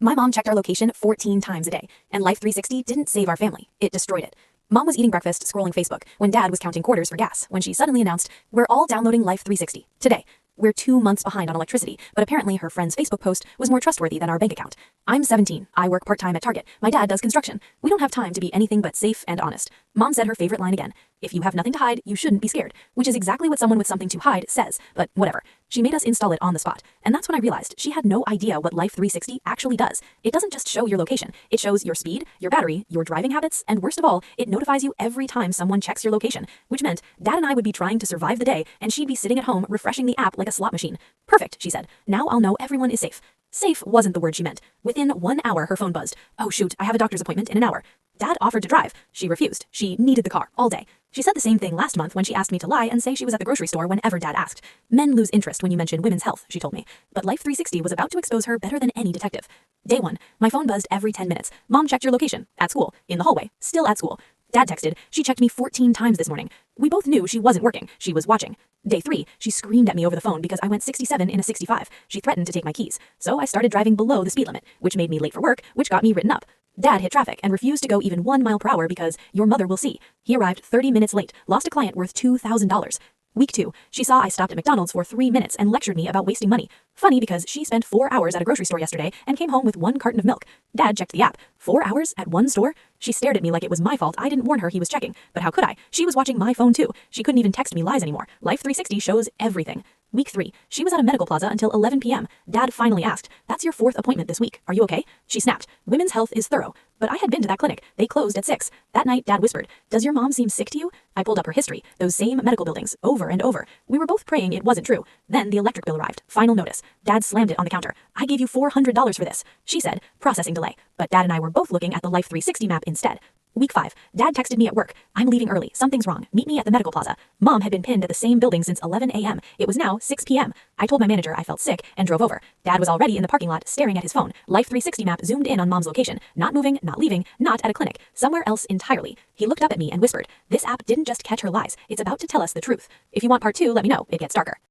My mom checked our location 14 times a day, and Life 360 didn't save our family. It destroyed it. Mom was eating breakfast, scrolling Facebook, when Dad was counting quarters for gas, when she suddenly announced, "We're all downloading Life 360 today." We're 2 months behind on electricity, but apparently her friend's Facebook post was more trustworthy than our bank account. I'm 17. I work part-time at Target. My dad does construction. We don't have time to be anything but safe and honest. Mom said her favorite line again: "If you have nothing to hide, you shouldn't be scared," which is exactly what someone with something to hide says, but whatever. She made us install it on the spot, and that's when I realized she had no idea what Life 360 actually does. It doesn't just show your location. It shows your speed, your battery, your driving habits, and worst of all, it notifies you every time someone checks your location, which meant Dad and I would be trying to survive the day, and she'd be sitting at home refreshing the app like a slot machine. "Perfect," she said. "Now I'll know everyone is safe." Safe wasn't the word she meant. Within 1 hour, her phone buzzed. "Oh shoot, I have a doctor's appointment in an hour." Dad offered to drive. She refused. She needed the car all day. She said the same thing last month when she asked me to lie and say she was at the grocery store whenever Dad asked. "Men lose interest when you mention women's health," she told me. But Life 360 was about to expose her better than any detective. Day 1. My phone buzzed every 10 minutes. Mom checked your location. At school. In the hallway. Still at school. Dad texted, "She checked me 14 times this morning." We both knew she wasn't working. She was watching. Day 3, she screamed at me over the phone because I went 67 in a 65. She threatened to take my keys. So I started driving below the speed limit, which made me late for work, which got me written up. Dad hit traffic and refused to go even 1 mile per hour because your mother will see. He arrived 30 minutes late, lost a client worth $2,000. Week 2, she saw I stopped at McDonald's for 3 minutes and lectured me about wasting money. Funny because she spent 4 hours at a grocery store yesterday and came home with 1 carton of milk. Dad checked the app. 4 hours at one store? She stared at me like it was my fault I didn't warn her he was checking. But how could I? She was watching my phone too. She couldn't even text me lies anymore. Life 360 shows everything. Week 3, she was at a medical plaza until 11 p.m. Dad finally asked, "That's your 4th appointment this week. Are you okay?" She snapped, "Women's health is thorough." But I had been to that clinic. They closed at 6. That night, Dad whispered, "Does your mom seem sick to you?" I pulled up her history, those same medical buildings, over and over. We were both praying it wasn't true. Then the electric bill arrived. Final notice. Dad slammed it on the counter. "I gave you $400 for this." She said, "Processing delay." But Dad and I were both looking at the Life 360 map instead. Week 5, Dad texted me at work, "I'm leaving early. Something's wrong. Meet me at the medical plaza." Mom had been pinned at the same building since 11 a.m. It was now 6 p.m. I told my manager I felt sick and drove over. Dad was already in the parking lot staring at his phone. Life 360 map zoomed in on Mom's location. Not moving, not leaving, not at a clinic. Somewhere else entirely. He looked up at me and whispered, "This app didn't just catch her lies. It's about to tell us the truth. If you want part 2, let me know. It gets darker."